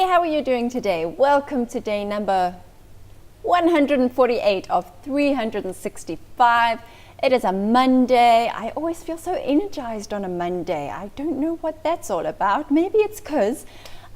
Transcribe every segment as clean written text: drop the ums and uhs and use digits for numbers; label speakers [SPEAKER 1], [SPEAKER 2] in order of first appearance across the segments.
[SPEAKER 1] Hey, how are you doing today? Welcome to day number 148 of 365. It is a Monday. I always feel so energized on a Monday. I don't know what that's all about. Maybe it's because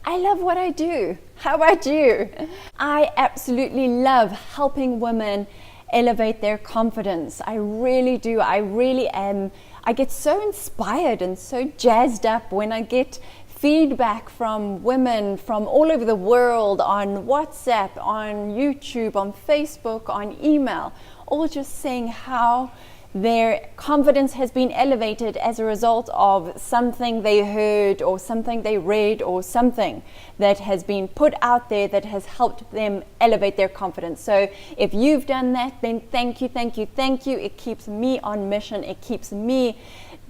[SPEAKER 1] I love what I do. How about you? I absolutely love helping women elevate their confidence. I really do. I really am. I get so inspired and so jazzed up when I get feedback from women from all over the world on WhatsApp, on YouTube, on Facebook, on email, all just saying how their confidence has been elevated as a result of something they heard or something they read or something that has been put out there that has helped them elevate their confidence. So if you've done that, then thank you, thank you, thank you. It keeps me on mission. It keeps me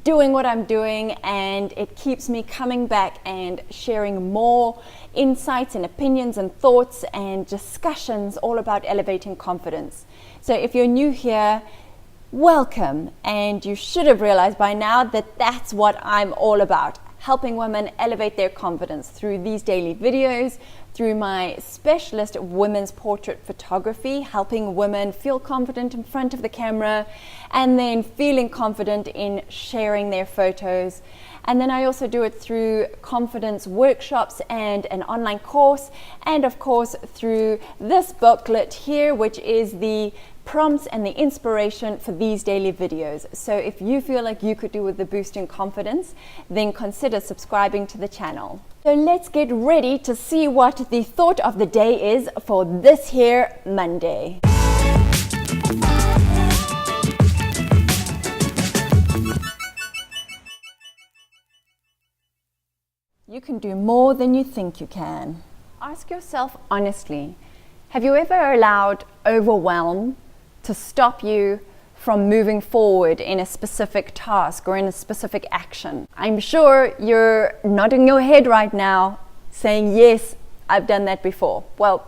[SPEAKER 1] doing what I'm doing, and it keeps me coming back and sharing more insights and opinions and thoughts and discussions all about elevating confidence. So if you're new here, welcome, and you should have realized by now that that's what I'm all about, helping women elevate their confidence through these daily videos, through my specialist women's portrait photography, helping women feel confident in front of the camera and then feeling confident in sharing their photos. And then I also do it through confidence workshops and an online course, and of course through this booklet here, which is the prompts and the inspiration for these daily videos. So if you feel like you could do with the boost in confidence, then consider subscribing to the channel. So let's get ready to see what the thought of the day is for this here Monday. You can do more than you think you can. Ask yourself honestly, have you ever allowed overwhelm to stop you from moving forward in a specific task or in a specific action? I'm sure you're nodding your head right now saying, yes, I've done that before. Well,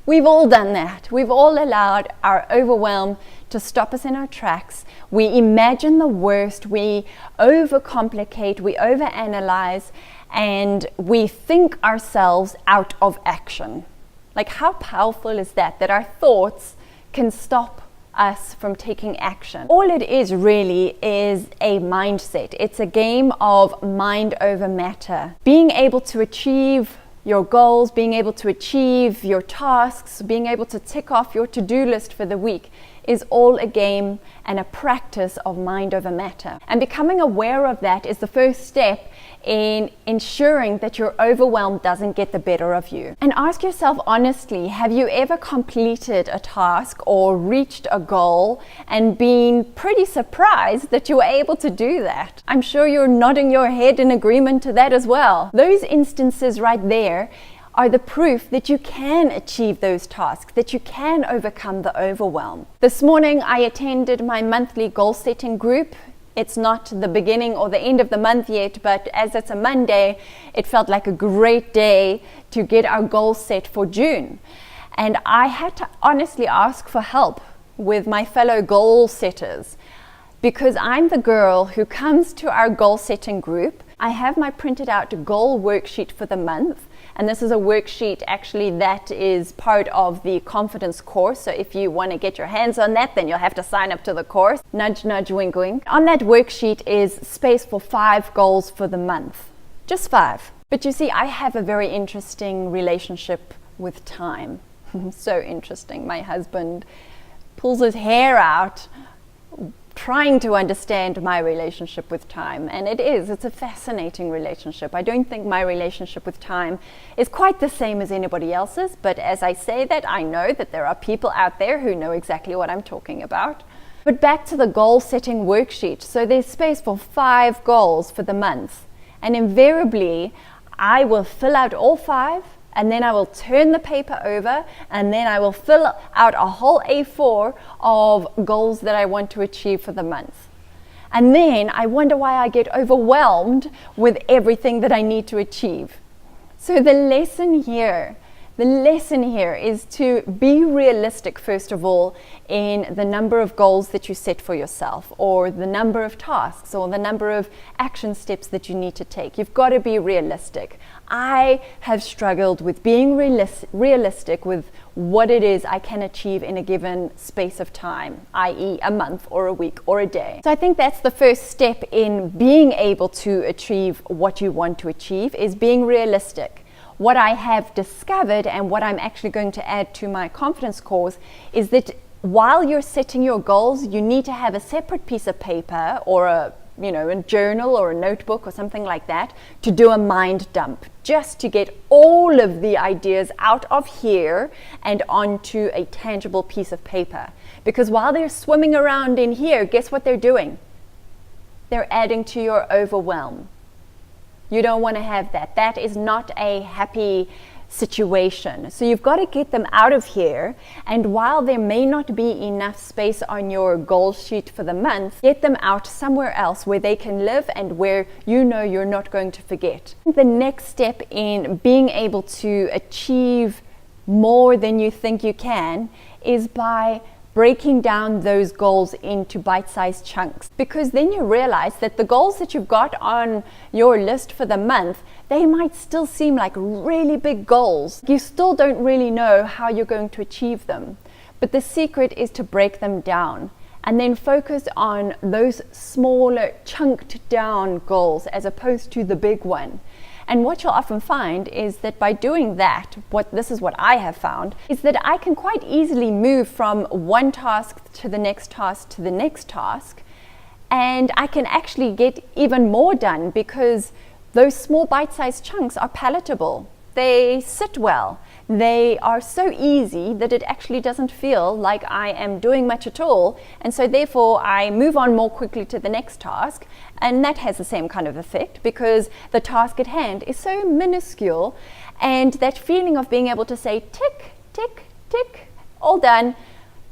[SPEAKER 1] we've all done that. We've all allowed our overwhelm to stop us in our tracks. We imagine the worst, we overcomplicate, we overanalyze, and we think ourselves out of action. Like, how powerful is that our thoughts can stop us from taking action? All it is really is a mindset. It's a game of mind over matter. Being able to achieve your goals, being able to achieve your tasks, being able to tick off your to-do list for the week is all a game and a practice of mind over matter. And becoming aware of that is the first step in ensuring that your overwhelm doesn't get the better of you. And ask yourself honestly, have you ever completed a task or reached a goal and been pretty surprised that you were able to do that? I'm sure you're nodding your head in agreement to that as well. Those instances right there are the proof that you can achieve those tasks, that you can overcome the overwhelm. This morning I attended my monthly goal setting group. It's not the beginning or the end of the month yet, but as it's a Monday, it felt like a great day to get our goals set for June. And I had to honestly ask for help with my fellow goal setters, because I'm the girl who comes to our goal setting group. I have my printed out goal worksheet for the month. And this is a worksheet actually that is part of the confidence course. So if you want to get your hands on that, then you'll have to sign up to the course. Nudge, nudge, wink, wink. On that worksheet is space for 5 goals for the month. Just 5. But you see, I have a very interesting relationship with time. So interesting. My husband pulls his hair out trying to understand my relationship with time, and it's a fascinating relationship. I don't think my relationship with time is quite the same as anybody else's, but as I say that, I know that there are people out there who know exactly what I'm talking about. But back to the goal setting worksheet. So there's space for 5 goals for the month, and invariably I will fill out all 5, and then I will turn the paper over, and then I will fill out a whole A4 of goals that I want to achieve for the month. And then I wonder why I get overwhelmed with everything that I need to achieve. So the lesson here The lesson here is to be realistic, first of all, in the number of goals that you set for yourself, or the number of tasks, or the number of action steps that you need to take. You've got to be realistic. I have struggled with being realistic with what it is I can achieve in a given space of time, i.e. a month or a week or a day. So I think that's the first step in being able to achieve what you want to achieve, is being realistic. What I have discovered, and what I'm actually going to add to my confidence course, is that while you're setting your goals, you need to have a separate piece of paper or a journal or a notebook or something like that to do a mind dump, just to get all of the ideas out of here and onto a tangible piece of paper. Because while they're swimming around in here, guess what they're doing? They're adding to your overwhelm. You don't want to have that. That is not a happy situation. So you've got to get them out of here. And while there may not be enough space on your goal sheet for the month, get them out somewhere else where they can live and where you know you're not going to forget. The next step in being able to achieve more than you think you can is by breaking down those goals into bite-sized chunks, because then you realize that the goals that you've got on your list for the month, they might still seem like really big goals. You still don't really know how you're going to achieve them, but the secret is to break them down and then focus on those smaller chunked down goals as opposed to the big one. And what you'll often find is that by doing that, this is what I have found, is that I can quite easily move from one task to the next task to the next task, and I can actually get even more done because those small bite-sized chunks are palatable. They sit well. They are so easy that it actually doesn't feel like I am doing much at all, and so therefore I move on more quickly to the next task, and that has the same kind of effect because the task at hand is so minuscule, and that feeling of being able to say tick, tick, tick, all done,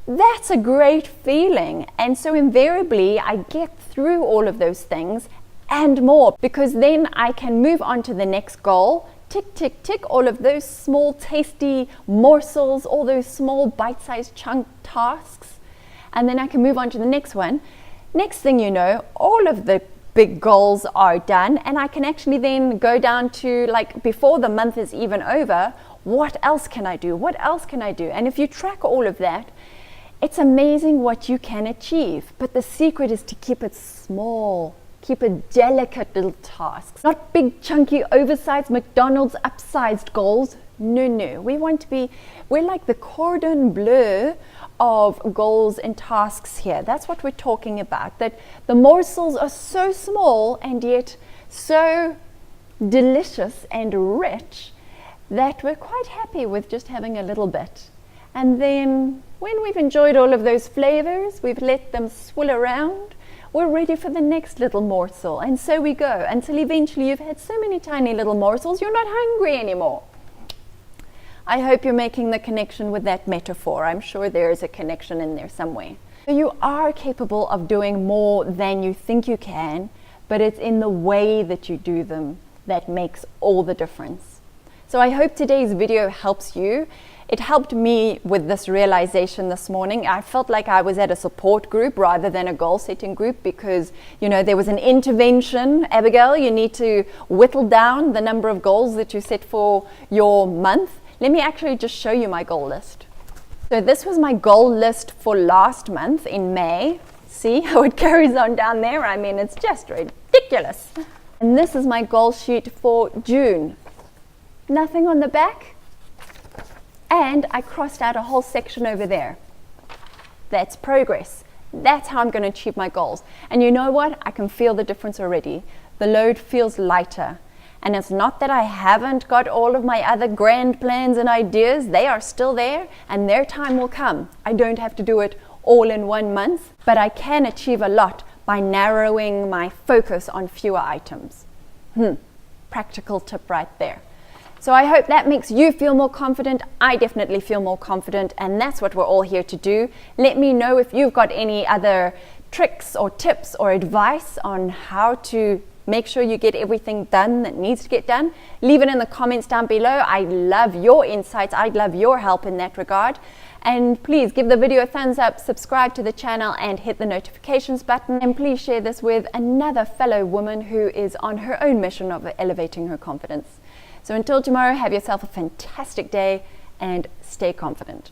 [SPEAKER 1] that's a great feeling. And so invariably I get through all of those things and more, because then I can move on to the next goal. Tick, tick, tick, all of those small tasty morsels, all those small bite-sized chunk tasks, and then I can move on to the next one. Next thing you know, all of the big goals are done, and I can actually then go down to, like, before the month is even over, what else can I do? What else can I do? And if you track all of that, it's amazing what you can achieve. But the secret is to keep it small. Keep it delicate little tasks, not big, chunky, oversized McDonald's upsized goals. No. We're like the cordon bleu of goals and tasks here. That's what we're talking about, that the morsels are so small and yet so delicious and rich that we're quite happy with just having a little bit. And then when we've enjoyed all of those flavors, we've let them swill around, we're ready for the next little morsel, and so we go until eventually you've had so many tiny little morsels you're not hungry anymore. I hope you're making the connection with that metaphor. I'm sure there is a connection in there somewhere. So you are capable of doing more than you think you can, but it's in the way that you do them that makes all the difference. So I hope today's video helps you. It helped me with this realization this morning. I felt like I was at a support group rather than a goal setting group because, there was an intervention. Abigail, you need to whittle down the number of goals that you set for your month. Let me actually just show you my goal list. So this was my goal list for last month in May. See how it carries on down there? I mean, it's just ridiculous. And this is my goal sheet for June. Nothing on the back. And I crossed out a whole section over there. That's progress. That's how I'm going to achieve my goals. And you know what? I can feel the difference already. The load feels lighter. And it's not that I haven't got all of my other grand plans and ideas. They are still there, and their time will come. I don't have to do it all in 1 month, but I can achieve a lot by narrowing my focus on fewer items. Practical tip right there. So I hope that makes you feel more confident. I definitely feel more confident, and that's what we're all here to do. Let me know if you've got any other tricks or tips or advice on how to make sure you get everything done that needs to get done. Leave it in the comments down below. I love your insights. I'd love your help in that regard. And please give the video a thumbs up, subscribe to the channel, and hit the notifications button. And please share this with another fellow woman who is on her own mission of elevating her confidence. So until tomorrow, have yourself a fantastic day and stay confident.